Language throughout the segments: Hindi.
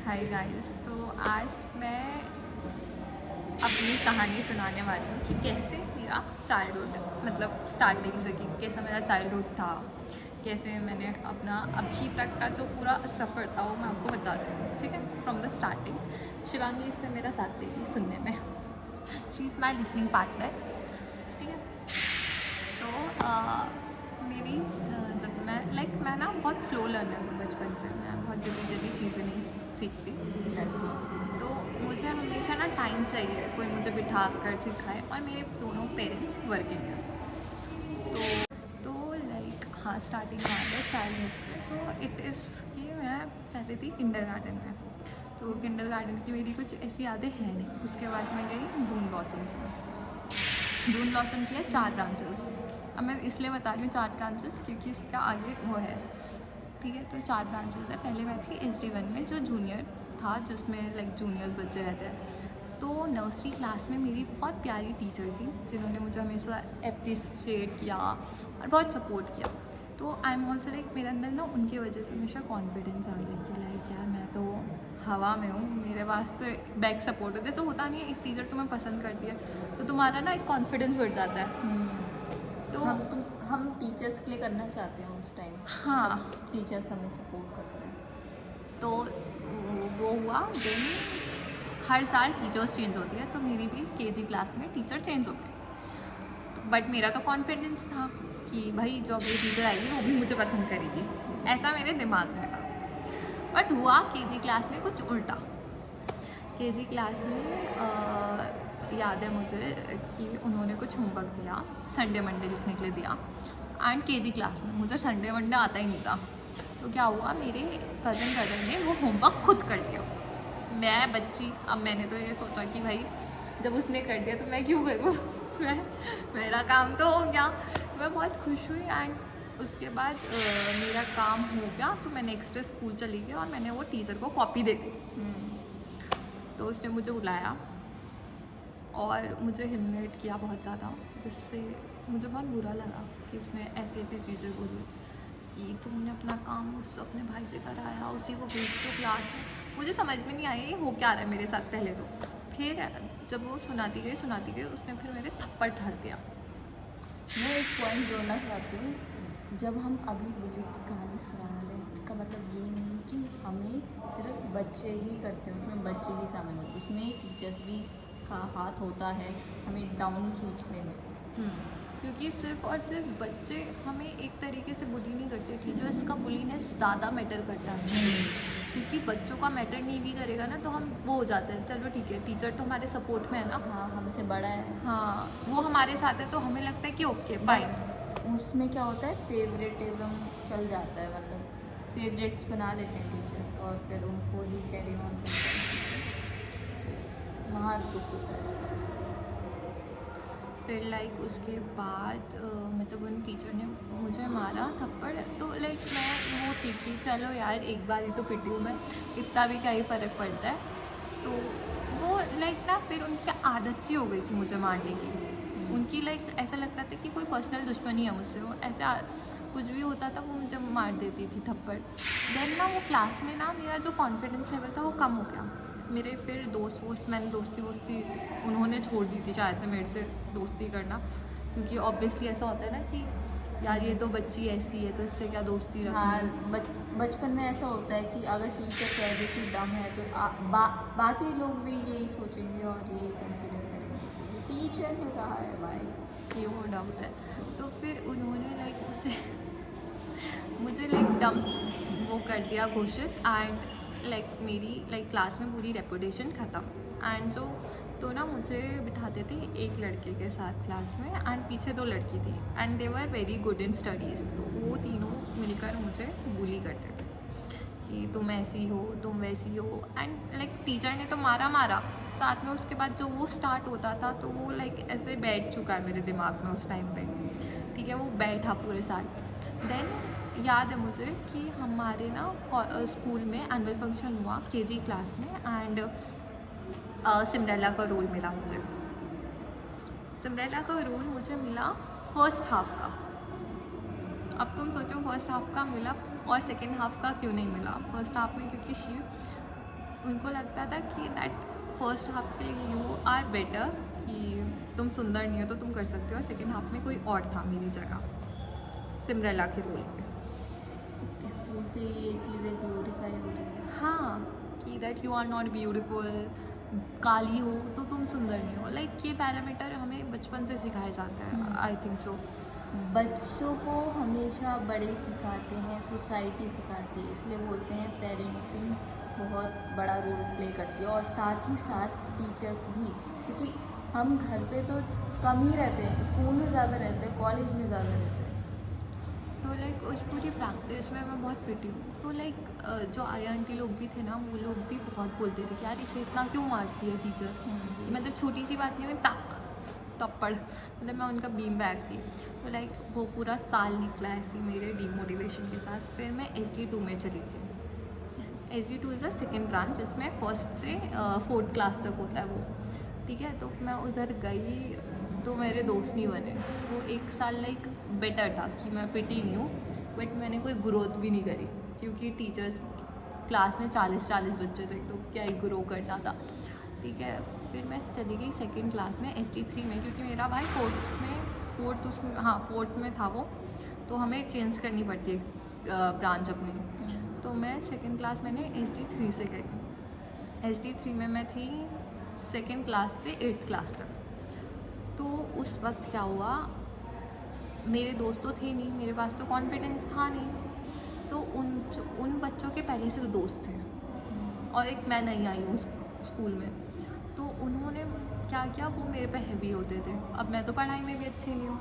Hi guys. तो आज मैं अपनी कहानी सुनाने वाली हूँ कि कैसे मेरा चाइल्डहुड मतलब स्टार्टिंग से कि कैसा मेरा चाइल्डहुड था, कैसे मैंने अपना अभी तक का जो पूरा सफ़र था वो मैं आपको बताती हूँ। ठीक है, फ्रॉम द स्टार्टिंग। शिवांगी इसमें मेरा साथ देगी सुनने में। She is my listening partner. ठीक है। तो मेरी जब मैं ना बहुत स्लो लर्नर हूँ बचपन से। मैं बहुत जल्दी जल्दी चीज़ें नहीं सीखती। ऐसे तो मुझे हमेशा ना टाइम चाहिए, कोई मुझे बिठा कर सिखाए। और मेरे दोनों पेरेंट्स वर्किंग हैं। तो हाँ, स्टार्टिंग में आता है चाइल्डहुड से। तो इट इज़ कि मैं पहले थी किंडर गार्डन में। तो किंडर गार्डन की मेरी कुछ ऐसी यादें हैं नहीं। उसके बाद मैं गई दून ब्लॉसम्स में। दून ब्लॉसम की है 4 ब्रांचेस। अब मैं इसलिए बता रही हूँ 4 ब्रांचेस क्योंकि इसका आगे वो है। ठीक है, तो 4 ब्रांचेस है। पहले मैं थी SD1 में, जो जूनियर था, जिसमें जूनियर्स बच्चे रहते हैं। तो नर्सरी क्लास में मेरी बहुत प्यारी टीचर थी जिन्होंने मुझे हमेशा अप्रिशिएट किया और बहुत सपोर्ट किया। तो आई एम ऑल्सो मेरे अंदर ना उनकी वजह से हमेशा कॉन्फिडेंस आ गया कि यार मैं तो हवा में हूँ, मेरे पास तो बैक सपोर्ट है। जैसे होता नहीं है, एक टीचर तुम्हें पसंद करती है तो तुम्हारा ना एक कॉन्फिडेंस बढ़ जाता है। तो हम टीचर्स के लिए करना चाहते हैं उस टाइम जब हाँ, टीचर्स हमें सपोर्ट करते हैं। तो वो हुआ। देन हर साल टीचर्स चेंज होती है, तो मेरी भी KG क्लास में टीचर चेंज हो गए। बट मेरा तो कॉन्फिडेंस था कि भाई जो अगली टीचर आएगी वो भी मुझे पसंद करेगी, ऐसा मेरे दिमाग में था। बट हुआ KG क्लास में कुछ उल्टा। KG क्लास में याद है मुझे कि उन्होंने कुछ होमवर्क दिया, संडे मंडे लिखने के लिए दिया। एंड KG क्लास में मुझे संडे मंडे आता ही नहीं था। तो क्या हुआ, मेरे कज़न ब्रदर ने वो होमवर्क खुद कर लिया। मैं बच्ची, अब मैंने तो ये सोचा कि भाई जब उसने कर दिया तो मैं क्यों करूँ। मैं मेरा काम तो हो गया। मैं बहुत खुश हुई। एंड उसके बाद मेरा काम हो गया तो मैं नेक्स्ट डे स्कूल चली गई और मैंने वो टीचर को कॉपी दे दी। तो उसने मुझे बुलाया और मुझे ह्यूमिलेट किया बहुत ज़्यादा, जिससे मुझे बहुत बुरा लगा कि उसने ऐसी ऐसी चीज़ें बोली कि तुमने अपना काम उस अपने भाई से कराया, उसी को भेज दो क्लास में। मुझे समझ में नहीं आया ये हो क्या रहा है मेरे साथ पहले तो। फिर जब वो सुनाती गई उसने फिर मेरे थप्पड़ झाड़ दिया। मैं एक पॉइंट जोड़ना चाहती हूँ। जब हम अभी बुली की कहानी सुना रहे हैं, इसका मतलब ये नहीं कि हमें सिर्फ बच्चे ही करते हैं, उसमें बच्चे ही शामिल हैं, उसमें टीचर्स भी का हाथ होता है हमें डाउन खींचने में। क्योंकि सिर्फ और सिर्फ बच्चे हमें एक तरीके से बुली नहीं करते, टीचर्स का बुलीनेस ज़्यादा मैटर करता है। क्योंकि बच्चों का मैटर नहीं भी करेगा ना तो हम वो हो जाते हैं, चलो ठीक है टीचर तो हमारे सपोर्ट में है ना। हाँ, हमसे बड़ा है। हाँ, वो हमारे साथ है तो हमें लगता है कि ओके फाइन। उसमें क्या होता है, फेवरेटिज्म चल जाता है, मतलब फेवरेट्स बना लेते हैं टीचर्स और फिर उनको ही कैरी ऑन करते हैं। वहाँ दुख होता है इससे। फिर उसके बाद मतलब उन टीचर ने मुझे मारा थप्पड़। तो मैं वो थी कि चलो यार एक बार ही तो पिटी हूँ मैं, इतना भी क्या ही फ़र्क पड़ता है। तो वो ना फिर उनकी आदत सी हो गई थी मुझे मारने की। उनकी ऐसा लगता था कि कोई पर्सनल दुश्मनी है मुझसे। वो ऐसे कुछ भी होता था वो मुझे मार देती थी थप्पड़। देन ना वो क्लास में ना मेरा जो कॉन्फिडेंस लेवल था वो कम हो गया। मेरे फिर मैंने दोस्ती वोस्ती उन्होंने छोड़ दी थी शायद से मेरे से दोस्ती करना। क्योंकि ऑब्वियसली ऐसा होता है ना कि यार ये तो बच्ची ऐसी है तो इससे क्या दोस्ती हाँ, रखनी। बचपन में ऐसा होता है कि अगर टीचर कह दे कि दम है तो बाकी लोग भी यही सोचेंगे और यही कंसिडर करेंगे कि टीचर ने कहा है भाई। ये वो डाउट है। तो फिर उन्होंने मुझे डम वो कर दिया घोषित। एंड मेरी क्लास में पूरी रेपुटेशन ख़त्म। एंड जो तो ना मुझे बिठाते थे एक लड़के के साथ क्लास में एंड पीछे 2 लड़की थी। And they were very good in studies. तो वो तीनों मिलकर मुझे बुली करते थे कि तुम ऐसी हो, तुम वैसी हो। एंड टीचर ने तो मारा साथ में। उसके बाद जो वो स्टार्ट होता था तो वो ऐसे बैठ चुका है मेरे दिमाग में उस टाइम पे। ठीक है, वो बैठा पूरे साल। देन याद है मुझे कि हमारे ना स्कूल में एनुअल फंक्शन हुआ KG क्लास में। एंड सिंड्रेला का रोल मिला मुझे। सिंड्रेला का रोल मुझे मिला फर्स्ट हाफ का। अब तुम सोचो फर्स्ट हाफ का मिला और सेकेंड हाफ का क्यों नहीं मिला। फर्स्ट हाफ में क्योंकि उनको लगता था कि दैट फर्स्ट हाफ के लिए यू आर बेटर, कि तुम सुंदर नहीं हो तो तुम कर सकते हो, और सेकेंड हाफ में कोई और था मेरी जगह सिमरला के रोल पे। स्कूल से ये चीज़ें ग्लोरीफाई हो रही है। हाँ, कि that you are not beautiful, काली हो तो तुम सुंदर नहीं हो, लाइक ये पैरामीटर हमें बचपन से सिखाया जाता है, आई थिंक सो। बच्चों को हमेशा बड़े सिखाते हैं, सोसाइटी सिखाती है, इसलिए बोलते हैं पेरेंटिंग बहुत बड़ा रोल प्ले करती है, और साथ ही साथ टीचर्स भी, क्योंकि हम घर पे तो कम ही रहते हैं, स्कूल में ज़्यादा रहते हैं, कॉलेज में ज़्यादा रहते हैं। तो लाइक उस पूरी प्रैक्टिस में मैं बहुत पिटी हूँ। तो लाइक जो आई आंटी लोग भी थे ना, वो लोग भी बहुत बोलते थे कि यार इसे इतना क्यों मारती है टीचर, मतलब छोटी सी बात नहीं हुई तक थप्पड़, मतलब मैं उनका बीम बैग थी। तो लाइक वो पूरा साल निकला ऐसी मेरे डीमोटिवेशन के साथ। फिर मैं SD2 में चली थी। SD2 is a second branch, जिसमें फर्स्ट से 4th क्लास तक होता है वो, ठीक है। तो मैं उधर गई तो मेरे दोस्त नहीं बने। वो एक साल लाइक बेटर था कि मैं पिटी नहीं हूँ, बट मैंने कोई ग्रोथ भी नहीं करी, क्योंकि टीचर्स क्लास में 40 बच्चे थे, तो क्या ही ग्रो करना था, ठीक है। फिर मैं चली गई सेकंड क्लास में SD3 में, क्योंकि मेरा भाई फोर्थ में था वो, तो हमें चेंज करनी पड़ती है ब्रांच अपनी। तो मैं सेकंड क्लास मैंने SD3 से करी। SD3 में मैं थी सेकंड क्लास से 8th क्लास तक। तो उस वक्त क्या हुआ, मेरे दोस्त तो थे नहीं, मेरे पास तो कॉन्फिडेंस था नहीं, तो उन बच्चों के पहले से दोस्त थे, और एक मैं नहीं आई हूँ स्कूल में। तो उन्होंने क्या किया, वो मेरे पे हैवी होते थे। अब मैं तो पढ़ाई में भी अच्छी नहीं हूँ,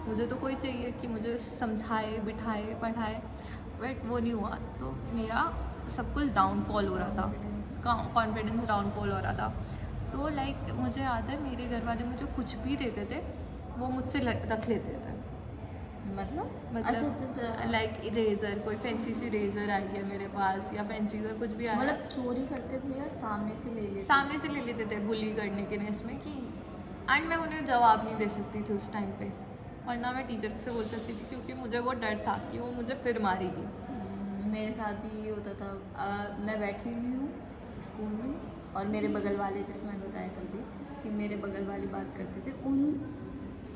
मुझे तो कोई चाहिए कि मुझे समझाए, बिठाए, पढ़ाए, बट वो नहीं हुआ। तो मेरा सब कुछ डाउनफॉल हो रहा था, कॉन्फिडेंस डाउनफॉल हो रहा था। तो लाइक मुझे याद है, मेरे घर वाले मुझे कुछ भी देते थे, वो मुझसे रख लेते थे। मतलब अच्छा लाइक इरेज़र, कोई फैंसी सी इरेज़र आई है मेरे पास, या फैंसी सा कुछ भी आया, मतलब चोरी करते थे या सामने से ले लेते? सामने से ले लेते थे बुली करने के लिए इसमें कि, एंड मैं उन्हें जवाब नहीं दे सकती थी उस टाइम पे, और ना मैं टीचर से बोल सकती थी, क्योंकि मुझे वो डर था कि वो मुझे फिर मारेगी। मेरे साथ भी ये होता था। मैं बैठी हुई हूँ स्कूल में, और मेरे बगल वाले, जैसे मैंने बताया कल भी कि मेरे बगल वाले बात करते थे, उन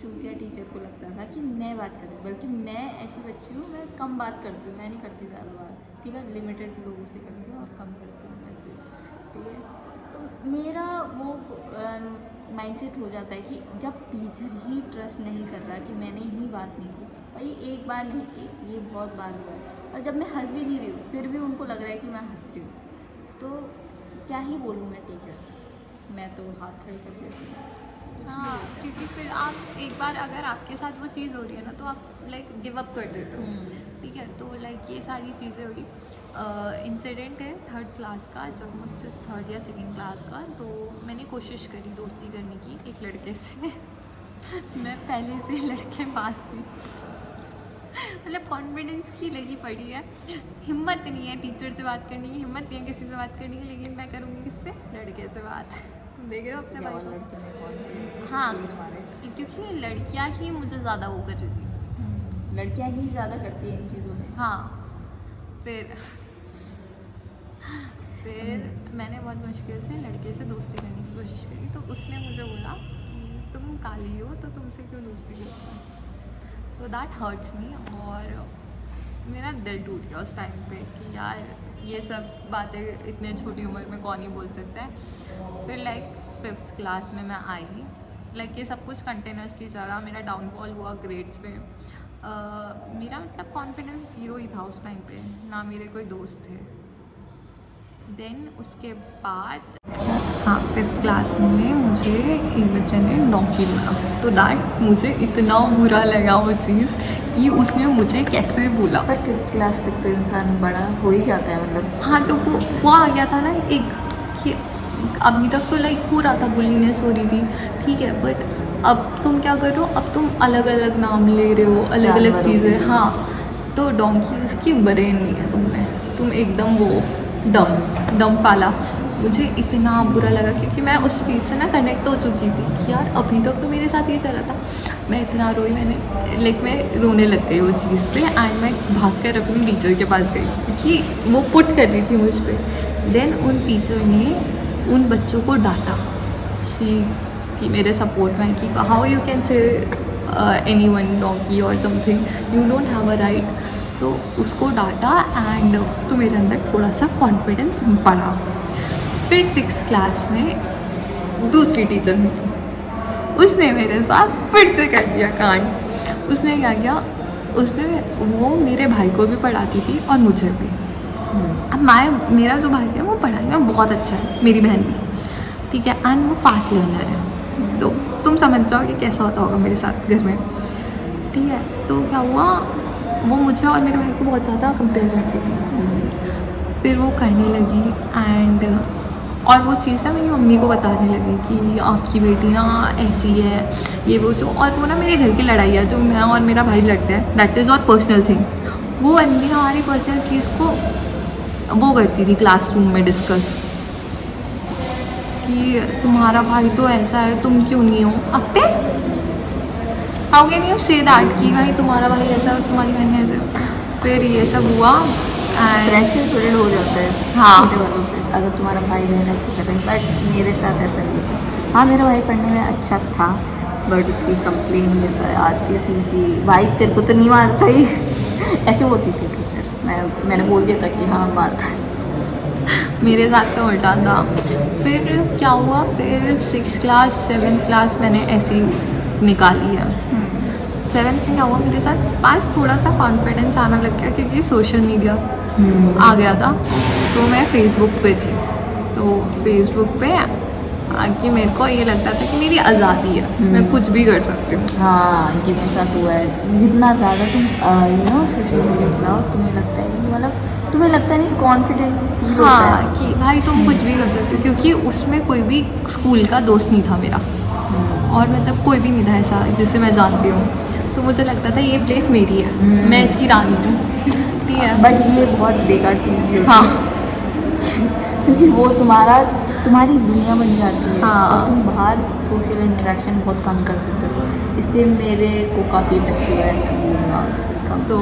चूतिया टीचर को लगता था कि मैं बात कर रही हूँ, बल्कि मैं ऐसी बच्ची हूँ, मैं कम बात करती हूँ, मैं नहीं करती ज़्यादा बात, ठीक है, लिमिटेड लोगों से करती हूँ और कम करती हूँ वैसे, ठीक है। तो मेरा वो माइंडसेट हो जाता है कि जब टीचर ही ट्रस्ट नहीं कर रहा कि मैंने ही बात नहीं की, भाई एक बार नहीं, ये बहुत बार हुआ है, और जब मैं हंस भी नहीं रही हूँ फिर भी उनको लग रहा है कि मैं हंस रही हूँ, तो क्या ही बोलूँ मैं टीचर से, मैं तो हाथ खड़े कर देती हूँ। हाँ, क्योंकि फिर आप एक बार अगर आपके साथ वो चीज़ हो रही है ना, तो आप लाइक गिव अप कर देते हो, ठीक है। तो लाइक ये सारी चीज़ें हुई। इंसिडेंट है 3rd क्लास का, जब मुझसे 3rd या 2nd क्लास का, तो मैंने कोशिश करी दोस्ती करने की एक लड़के से मैं पहले से लड़के पास थी, मतलब कॉन्फिडेंस की लगी पड़ी है, हिम्मत नहीं है टीचर से बात करने की, हिम्मत नहीं है किसी से बात करने की, लेकिन मैं करूँगी किससे, लड़के से बात। देख रहे हो अपने भाई को? लड़कियों ने कौन से हाँ, तीर मारे? क्योंकि लड़कियां ही मुझे ज़्यादा वो कर रही थी। लड़कियां ही ज़्यादा करती हैं इन चीज़ों में। हाँ, फिर मैंने बहुत मुश्किल से लड़के से दोस्ती करने की कोशिश करी, तो उसने मुझे बोला कि तुम काली हो तो तुमसे क्यों दोस्ती करूँ, तो दैट हर्ट्स मी, और मेरा दिल टूट गया उस टाइम पे कि यार ये सब बातें इतने छोटी उम्र में कौन ही बोल सकता है। फिर लाइक 5th क्लास में मैं आई, लाइक ये सब कुछ कंटिन्यूसली चला, मेरा डाउनफॉल हुआ ग्रेड्स पे। मेरा मतलब कॉन्फिडेंस 0 ही था उस टाइम पे, ना मेरे कोई दोस्त थे। देन उसके बाद हाँ 5th क्लास में मुझे एक बच्चे ने डोंकी बोला, तो दैट मुझे इतना बुरा लगा वो चीज़ कि उसने मुझे कैसे बोला। पर 5th क्लास तक तो इंसान बड़ा हो ही जाता है, मतलब। हाँ, तो वो आ गया था ना एक कि अभी तक तो लाइक हो रहा था, बुलीनेस हो रही थी, ठीक है, बट अब तुम क्या कर रहे हो, अब तुम अलग अलग नाम ले रहे हो, अलग अलग चीज़ें। हाँ, तो डोंकी इसकी ब्रेन नहीं है तुम एकदम वो डम पाला। मुझे इतना बुरा लगा क्योंकि मैं उस चीज़ से ना कनेक्ट हो चुकी थी कि यार अभी तक तो मेरे साथ ये चला था। मैं इतना रोई, मैं रोने लग गई वो चीज़ पे, एंड मैं भाग कर अपनी टीचर के पास गई क्योंकि वो पुट कर रही थी मुझ पर देन उन टीचर ने उन बच्चों को डांटा कि मेरे सपोर्ट में कि how you can say anyone doggy और something, you don't have a right. तो उसको डांटा एंड तो मेरे अंदर थोड़ा सा कॉन्फिडेंस बढ़ा। फिर 6th क्लास में दूसरी टीचर मिली, उसने मेरे साथ फिर से कर दिया कांड। उसने क्या किया, उसने वो मेरे भाई को भी पढ़ाती थी और मुझे भी। अब मेरा जो भाई है वो पढ़ाई में बहुत अच्छा है, मेरी बहन भी, ठीक है, एंड वो फास्ट लर्नर है। तो तुम समझ जाओ कि कैसा होता होगा मेरे साथ घर में, ठीक है। तो क्या हुआ, वो मुझे और मेरे भाई को बहुत ज़्यादा कंपेयर करती थी। फिर वो करने लगी एंड और वो चीज़ ना मेरी मम्मी को बताने लगी कि आपकी बेटी ना ऐसी है, ये वो जो, और वो ना मेरे घर की लड़ाई है जो मैं और मेरा भाई लड़ते हैं, दैट इज़ और पर्सनल थिंग। वो बंदी हमारी पर्सनल चीज़ को वो करती थी क्लासरूम में डिस्कस कि तुम्हारा भाई तो ऐसा है, तुम क्यों नहीं हो। अपने how can you say that कि भाई तुम्हारा भाई ऐसा है, तुम्हारी बहन ऐसे। फिर ये सब हुआ एंड प्रेशर बिल्ड हो जाता है हाँ। छोटे वालों पे, अगर तुम्हारा भाई बहन अच्छे कर रहे हैं। बट मेरे साथ ऐसा नहीं था। हाँ, मेरा भाई पढ़ने में अच्छा था, बट उसकी कंप्लेन आती थी कि भाई तेरे को तो नहीं मारता ही ऐसे बोलती थी टीचर। मैंने बोल दिया था कि हाँ मारता है। मेरे साथ तो उल्टा था। फिर क्या हुआ, फिर 6th क्लास 7th क्लास मैंने ऐसी निकाली है। 7th में क्या हुआ मेरे साथ, पास थोड़ा सा कॉन्फिडेंस आना लग गया क्योंकि सोशल मीडिया आ गया था। तो मैं फेसबुक पे थी, तो फेसबुक पे आके मेरे को ये लगता था कि मेरी आज़ादी है, मैं कुछ भी कर सकती हूँ। हाँ, ये मेरे साथ हुआ है। जितना ज़्यादा तुम सोशल मीडिया चलाओ, तुम्हें लगता है कि मतलब तुम्हें लगता है नहीं कॉन्फिडेंट फील होता है। हाँ, कि भाई तुम कुछ भी कर सकते हो, क्योंकि उसमें कोई भी स्कूल का दोस्त नहीं था मेरा, और मतलब कोई भी नहीं था ऐसा जिससे मैं जानती हूँ। तो मुझे लगता था ये प्लेस मेरी है, मैं इसकी रानी हूँ, ठीक है। बट ये बहुत बेकार चीज़ भी होती हाँ है क्योंकि वो तुम्हारी दुनिया बन जाती है। हाँ। और तुम बाहर सोशल इंटरेक्शन बहुत कम कर देते हो। इससे मेरे को काफ़ी इफेक्ट हुआ है, मैं बोलूँगा कम। तो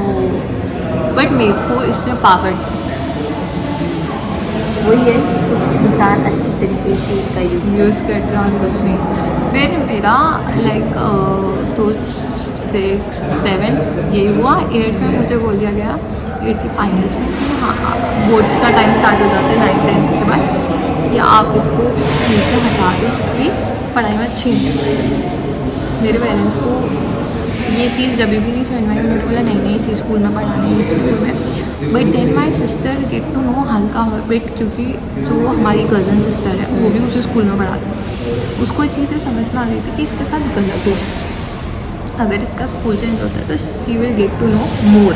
बट मेरे को इसमें पावर थी। वही है, कुछ इंसान अच्छी तरीके से इसका यूज़ करते हैं और कुछ नहीं। फिर मेरा लाइक तो 6th 7th यही हुआ। 8th में मुझे बोल दिया गया 8th की फाइनल्स में कि हाँ बोर्ड्स का टाइम स्टार्ट हो जाता है 9th 10th के बाद, कि आप इसको स्कूल से हटा दो कि पढ़ाई में अच्छी नहीं है। मेरे पेरेंट्स को ये चीज़ जब भी नहीं समझ में आई, उन्होंने बोला नहीं इसी स्कूल में पढ़ाना है, इसी स्कूल में। But then my sister get to know हल्का बिट, क्योंकि जो हमारी कज़न सिस्टर है वो भी उसी स्कूल में पढ़ाती है। उसको ये चीज़ें समझ में आ गई थी कि इसके साथ गलत हो, अगर इसका स्कूल चेंज होता है तो she will get to know more.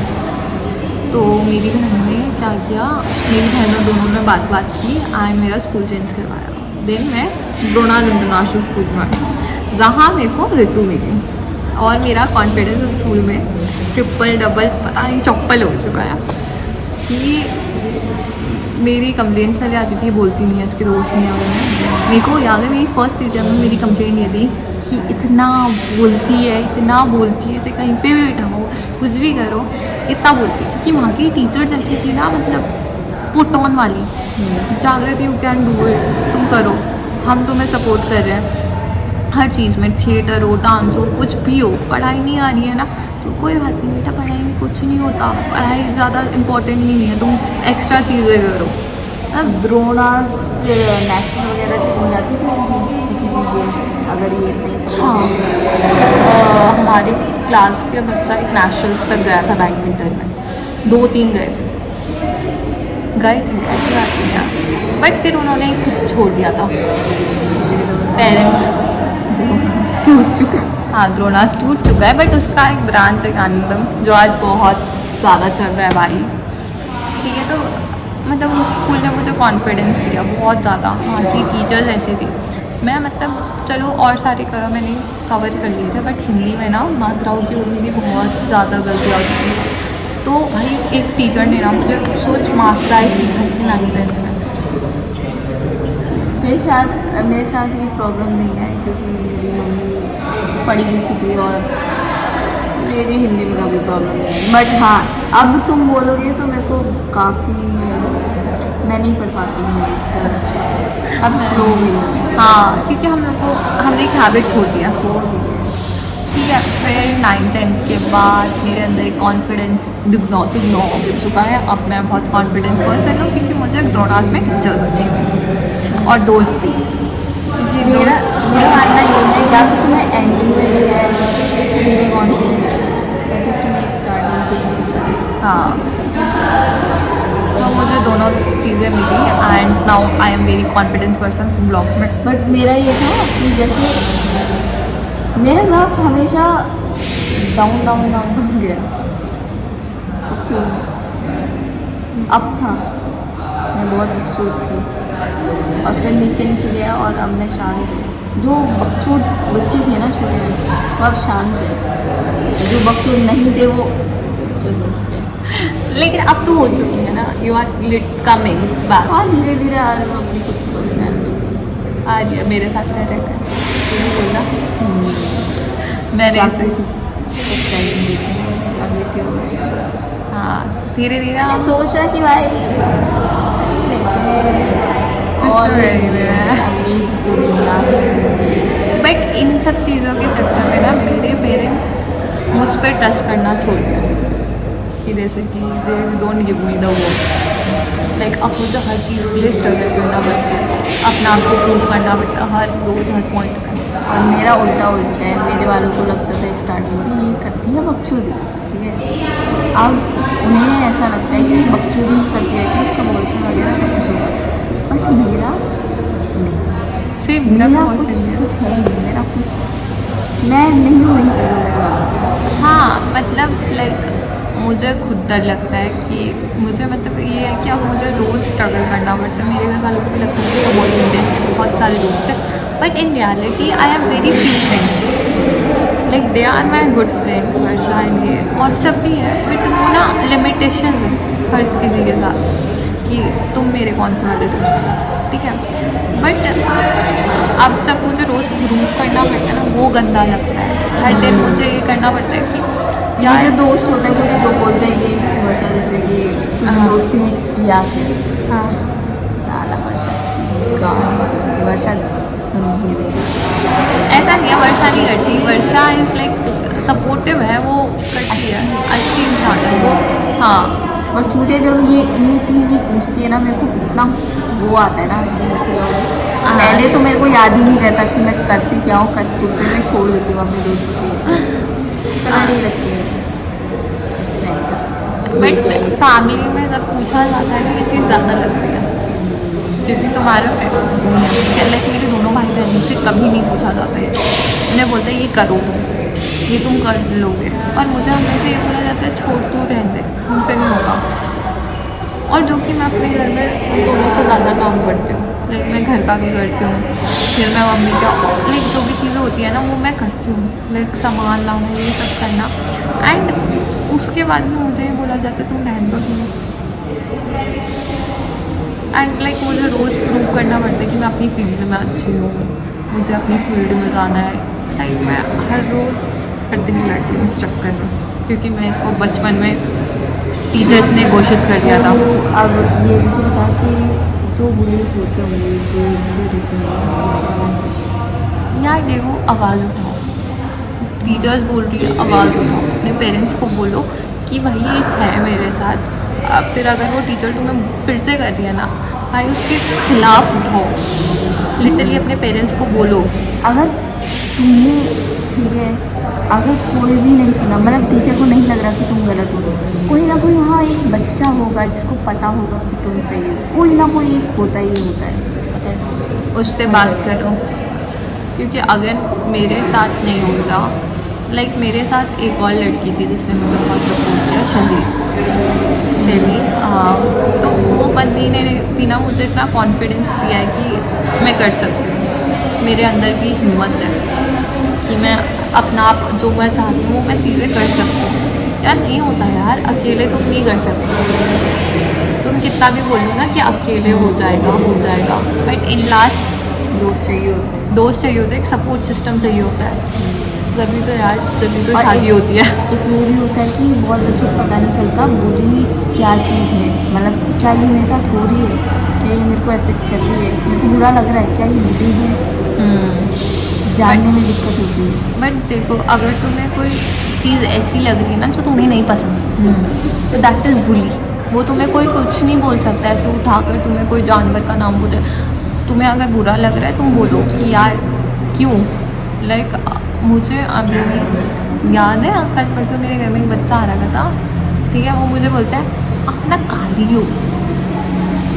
तो मेरी बहन ने क्या किया, मेरी बहनों दोनों ने बात की, आए मेरा स्कूल चेंज करवाया। देन मैं द्रोणाज इंटरनेशनल स्कूल में आई, जहाँ मेरे को ऋतु मिली, और मेरा कॉन्फिडेंस स्कूल में ट्रिपल डबल पता नहीं चौपल हो चुका है। कि मेरी कंप्लेंट्स पहले आती थी, बोलती नहीं है, इसके दोस्त नहीं है। मेरे को याद है मेरी फर्स्ट पीरियड में मेरी कंप्लेंट ये थी कि इतना बोलती है, इसे कहीं पे भी बिठाओ, कुछ भी करो, इतना बोलती है। क्योंकि वहाँ की टीचर्स ऐसी थी ना, मतलब पुट ऑन वाली, जागृति यू कैन डू इट, तुम करो, हम तुम्हें सपोर्ट कर रहे हैं हर चीज़ में, थिएटर हो, डांस हो, कुछ भी हो। पढ़ाई नहीं आ रही है ना, तो कोई बात नहीं बेटा, पढ़ाई में कुछ नहीं होता, पढ़ाई ज़्यादा इम्पोर्टेंट नहीं है, तुम एक्स्ट्रा चीज़ें करो। अब द्रोणाज नेशनल वगैरह टीम जाती थी किसी भी गेम्स में, अगर ये नहीं सब। हाँ, हमारे क्लास के बच्चा एक नेशनल्स तक गया था बैडमिंटन में, 2-3 गए थे ऐसी बात नहीं था। बट फिर उन्होंने खुद छोड़ दिया था, पेरेंट्स। टूट चुका। हाँ, द्रोणास टूट चुका है, बट उसका एक ब्रांच है आनंदम जो आज बहुत ज़्यादा चल रहा है भाई, ठीक है। तो मतलब उस स्कूल ने मुझे कॉन्फिडेंस दिया बहुत ज़्यादा। वहाँ की टीचर्स ऐसी थी, मैं मतलब चलो और सारे मैंने कवर कर लिए थे, बट हिंदी में ना मात्राओं की मेरी बहुत ज़्यादा गलतियाँ होती थी। तो भाई एक टीचर ने ना मुझे सोच मात्राएँ सिखाई थी 9th 10th में। मेरे साथ ये प्रॉब्लम नहीं है, क्योंकि मेरी मम्मी पढ़ी लिखी थी और मेरी हिंदी में कभी प्रॉब्लम नहीं है। बट हाँ, अब तुम बोलोगे तो मेरे को काफ़ी मैं नहीं पढ़ पाती हूँ बहुत अच्छे से, अब स्लो हो गई हूँ मैं। हाँ, क्योंकि हम लोग को हमने एक हैबिट छोड़ दिया। छोड़ दी है। ठीक है, फिर 9th-10th के बाद मेरे अंदर एक कॉन्फिडेंस दुगना हो चुका है। अब मैं बहुत कॉन्फिडेंस पर्सन हूँ, क्योंकि मुझे ड्रोनास में टीचर्स अच्छी मिली और दोस्त भी, क्योंकि मेरा दोस्त मेरा मानना ये है, या तो तुम्हें एंडिंग में मिल जाए तुम्हें कॉन्फिडेंस, या तो तुम्हें स्टार्टिंग से ही मिलता है। हाँ, तो मुझे दोनों चीज़ें मिली and now I am very confidence person blogs में। बट मेरा ये था कि जैसे मेरा ग्राफ हमेशा डाउन डाउन डाउन डाउन गया स्कूल में। अब था मैं बहुत बकचोद थी और फिर नीचे नीचे गया और अब मैं शांत हूँ। जो बकचोद बच्चे थे ना छोटे में, वो अब शांत है। जो बकचोद नहीं थे वो बकचोद बन चुके हैं। लेकिन अब तो हो चुकी है ना, यू आर कमिंग बैक। हाँ, धीरे धीरे आ रही हूँ अपनी खुद की पर्सनैलिटी। आ रही है मेरे साथ रह रह कर, ये भी बोलना मैंने ऐसे जागृति और हाँ धीरे धीरे मैंने हम सोचा कि भाई कर ही लेते हैं कुछ तो और कर ही रहे हैं। अब यही तो दुनिया है। बट इन सब चीज़ों के चक्कर में ना मेरे पेरेंट्स मुझ पर ट्रस्ट करना छोड़ दिया, कि जैसे कि they don't give me the work. Like अब मुझे हर चीज़ के लिए स्ट्रगल करना पड़ता है, अपना आप को प्रूव करना पड़ता है हर रोज़ हर पॉइंट पर। और मेरा उल्टा हो चुका है। मेरे वालों को लगता था स्टार्टिंग से ये करती है बकचोदी, ठीक है। अब उन्हें ऐसा लगता है कि ये बकचोदी करती है कि इसका बॉयफ्रेंड वगैरह सब कुछ होगा, बट मेरा नहीं। सेम मेरा कुछ है ही नहीं, मेरा कुछ मैं नहीं हूँ इन चीज़ों में वाला। हाँ, मतलब लाइक मुझे खुद डर लगता है कि मुझे मतलब ये है कि अब मुझे रोज़ स्ट्रगल करना पड़ता है। मेरे घर वालों को भी लगता है कि बॉयफ्रेंड है, इसके बहुत सारे दोस्त हैं, but in reality I have very few friends. Like they are my good friend Varsha and ये और सब भी है, बट वो ना लिमिटेशन है हर किसी के साथ, कि तुम मेरे कौन से वाले दोस्त हो, ठीक है। बट अब जब मुझे रोज़ प्रूव करना पड़ता है ना, वो गंदा लगता है। हर दिन मुझे ये करना पड़ता है कि यार जो दोस्त होते हैं कुछ जो बोलते हैं कि वर्षा जैसे कि तुमने दोस्ती में किया क्या, हाँ साला वर्षा की गान वर्षा सुन ही रही। ऐसा नहीं है, वर्षा नहीं करती। वर्षा इज़ लाइक सपोर्टिव है, वो करती है, अच्छी इंसान है वो। हाँ और चूतिया जब ये चीज़ ये पूछती है ना, मेरे को इतना वो आता है ना। पहले तो मेरे को याद ही नहीं रहता कि मैं करती क्या हूँ, फिर मैं छोड़ देती हूँ अपने दोस्तों के, पता नहीं रखती है। बट फैमिली में जब पूछा जाता है ना, ये चीज़ ज़्यादा लगती है, क्योंकि तुम्हारा फ्रेंड लाइक मेरे दोनों भाई बहन से कभी नहीं पूछा जाता है। उन्हें बोलते हैं ये करो तुम, ये तुम कर लोगे, और मुझे हमेशा ये बोला जाता है छोड़ तू रहने दे, मुझसे नहीं होगा। और जो कि मैं अपने घर में उन दोनों से ज़्यादा काम करती हूँ। लाइक मैं घर का भी करती हूँ, फिर मैं मम्मी का लाइक जो भी चीज़ें होती है ना वो मैं करती हूँ, लाइक सामान लाना ये सब करना। एंड उसके बाद भी मुझे ये बोला जाता है तुम रहने दो तुम। एंड लाइक मुझे रोज़ प्रूव करना पड़ता है कि मैं अपनी फील्ड में अच्छी हूँ, मुझे अपनी फील्ड में जाना है। लाइक मैं हर रोज़ पढ़ती नहीं बैठती हूँ इस चक्कर में, क्योंकि मेरे को बचपन में टीचर्स ने घोषित कर दिया था। अब ये भी तो बता कि जो बुली होते होंगे, जो बुली देते होंगे, यार देखो, आवाज़ उठाओ, टीचर्स बोल रही है आवाज़ उठाओ, अपने पेरेंट्स को बोलो कि भाई ये है मेरे साथ। अब फिर अगर वो टीचर तुम्हें फिर से कर रही है ना भाई, उसके खिलाफ उठाओ, लिटरली अपने पेरेंट्स को बोलो। अगर तुम्हें ठीक है, अगर कोई भी नहीं सुना, मतलब टीचर को नहीं लग रहा कि तुम गलत हो, कोई ना कोई वहाँ एक बच्चा होगा जिसको पता होगा कि तुम सही हो, कोई ना कोई एक होता ही होता है, पता है। उससे बात करो, क्योंकि अगर मेरे साथ नहीं होता, लाइक मेरे साथ एक और लड़की थी जिसने मुझे बहुत सपोर्ट किया, शैली। तो वो बंदी ने भी ना मुझे इतना कॉन्फिडेंस दिया है कि मैं कर सकती हूँ, मेरे अंदर भी हिम्मत है कि मैं अपना आप जो मैं चाहती हूँ वो मैं चीज़ें कर सकती हूँ। यार नहीं होता यार, अकेले तुम नहीं कर सकते। तुम कितना भी बोलो ना कि अकेले हो जाएगा, बट इन लास्ट दोस्त चाहिए होते हैं। दोस्त चाहिए होता है, एक सपोर्ट सिस्टम चाहिए होता है। जल्दी तो यार जल्दी तो और शादी एक- होती है। एक ये भी होता है कि बहुत बच्चों को पता नहीं चलता बुली क्या चीज़ है, मतलब क्या ये मेरे साथ हो रही है, क्या ये मेरे को अफेक्ट कर रही है, मेरे को बुरा लग रहा है, क्या ये बुली है, जानने में दिक्कत होती है। बट देखो अगर तुम्हें कोई चीज़ ऐसी लग रही है ना जो तुम्हें नहीं पसंद, तो दैट इज़ बुली। वो तुम्हें कोई कुछ नहीं बोल सकता ऐसे उठाकर, तुम्हें कोई जानवर का नाम बोले। तुम्हें अगर बुरा लग रहा है तुम बोलो कि यार क्यों। लाइक मुझे अभी भी याद है, कल परसों मेरे घर में एक बच्चा आ रहा था, ठीक है, वो मुझे बोलता है आप ना काली हो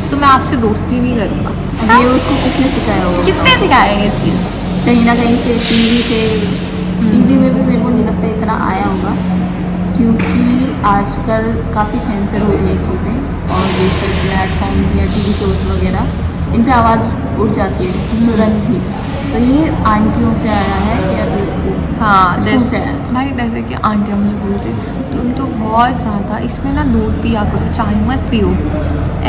तो मैं आपसे दोस्ती नहीं करूँगा। अब ये उसको किसने सिखाया होगा? किसने सिखाया ये चीज़? कहीं ना कहीं से टीवी से, टीवी में भी मेरे को नहीं लगता इतना आया होगा, क्योंकि आजकल काफ़ी सेंसर हो रही है चीज़ें, और डिजिटल प्लेटफॉर्म्स या टीवी शोज़ वगैरह इन पे आवाज़ उठ जाती है तुरंत ही। तो ये आंटियों से आया है या तो इसको हाँ स्कूल जैसे से आया है। भाई जैसे कि आंटियाँ मुझे बोलते तुम तो बहुत ज़्यादा इसमें ना दूध पिया करो, चाय मत पियो।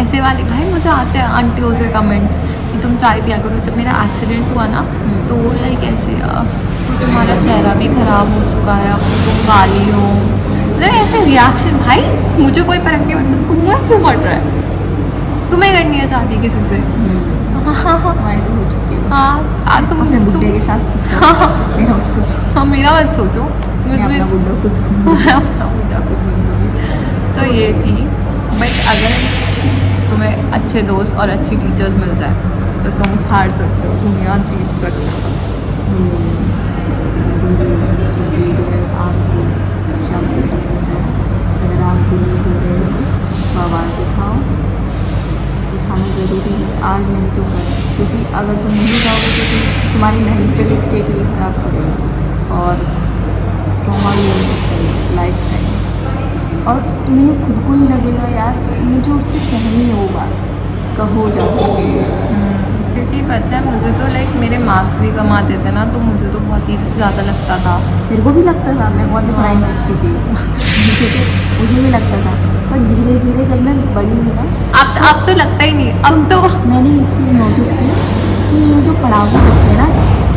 ऐसे वाले भाई मुझे आते हैं आंटियों से कमेंट्स कि तुम चाय पिया करो। जब मेरा एक्सीडेंट हुआ ना तो वो लाइक ऐसे तो तुम्हारा चेहरा भी ख़राब हो चुका है, अब तुम काली हो, मतलब ऐसे रिएक्शन। भाई मुझे कोई फ़र्क नहीं पड़ता, तुम्हें क्यों पड़ रहा है? तुम्हें करनी है शादी किसी से? हाँ हमारे तो हो चुके हैं। हाँ तुम अपने बुड्ढे के साथ खुश रहो। हाँ मेरा मत सोचो, हाँ मेरा मत सोचो, मैं अपना बुड्ढा खुद सो ये थी। बट अगर तुम्हें अच्छे दोस्त और अच्छी टीचर्स मिल जाए तो तुम हार सकते हो, दुनिया जीत सकते हो। इस वीडियो में आपको शामिल होता है, अगर आप बुली हो रहे हो तो आवाज़ उठाओ, उठाना ज़रूरी है, आज नहीं तो कल, क्योंकि अगर तुम नहीं उठाओगे तो तुम्हारी मेंटल स्टेट ही ख़राब करेगा और ट्रॉमा भी हो सकता है लाइफ टाइम। और तुम्हें खुद को ही लगेगा यार मुझे उससे कहनी है वो बात, कहो जाके। क्योंकि पता है मुझे तो लाइक मेरे मार्क्स भी कम आते थे ना, तो मुझे तो बहुत ही ज़्यादा लगता था। मेरे को भी लगता था, मैं कौन सी पढ़ाई में अच्छी थी ठीक है, मुझे भी लगता था, पर धीरे धीरे जब मैं बड़ी हुई ना, अब तो लगता ही नहीं, अब तो मैंने एक चीज़ नोटिस की कि ये जो पढ़ाकू बच्चे हैं ना,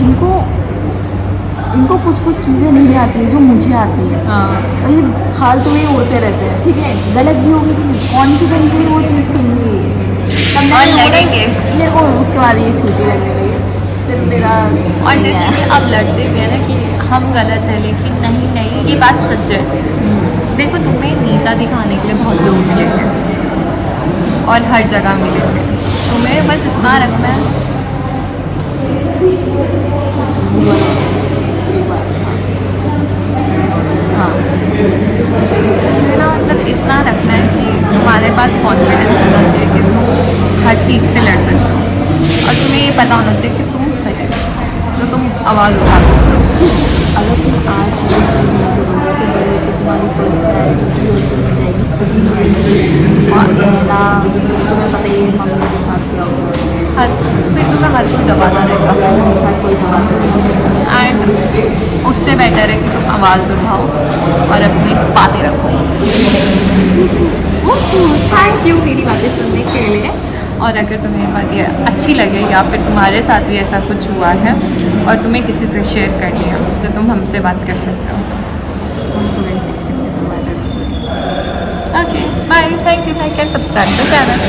इनको कुछ कुछ चीज़ें नहीं आती है जो मुझे आती है, हाँ और ये फालतू में ही उड़ते रहते हैं। ठीक है, गलत भी होगी चीज़, कॉन्फिडेंटली वो चीज़ कहेंगे, तब और मैंने लड़ेंगे। मेरे को उसके बाद ये छूटी लगने लगी, फिर मेरा और नहीं जैसे आया। कि अब लड़ते भी है ना कि हम गलत है, लेकिन नहीं नहीं ये बात सच है। देखो तुम्हें नीचा दिखाने के लिए बहुत लोग मिलेंगे और हर जगह मिलेंगे, तुम्हें बस इतना रखना है। एक बार हाँ तुम्हें ना मतलब इतना रखना है कि तुम्हारे पास कॉन्फिडेंस होना चाहिए कि तुम हर चीज़ से लड़ सकते हो, और तुम्हें ये पता होना चाहिए कि तुम सही हो तो तुम आवाज़ उठा सकते हो। अगर तुम आज ये चीज़ नहीं करोगे तो बड़े होकर तुम्हारी पर्सनैलिटी भी वैसे हो जाएगी, सही और सहना, तुम्हें पता ही है मम्मी के साथ क्या होगा, फिर तुम्हें हर कोई दबाता रहेगा, हर कोई दबाता रहेगा। एंड उससे बेटर है कि तुम आवाज़ उठाओ और अपनी बातें रखो। थैंक यू मेरी बातें सुनने के लिए। और अगर तुम्हें बात ये अच्छी लगे या फिर तुम्हारे साथ भी ऐसा कुछ हुआ है और तुम्हें किसी से शेयर करनी है तो तुम हमसे बात कर सकते हो। कमेंट सेक्शन में तुम्हारा okay bye, thank you, like and subscribe the channel.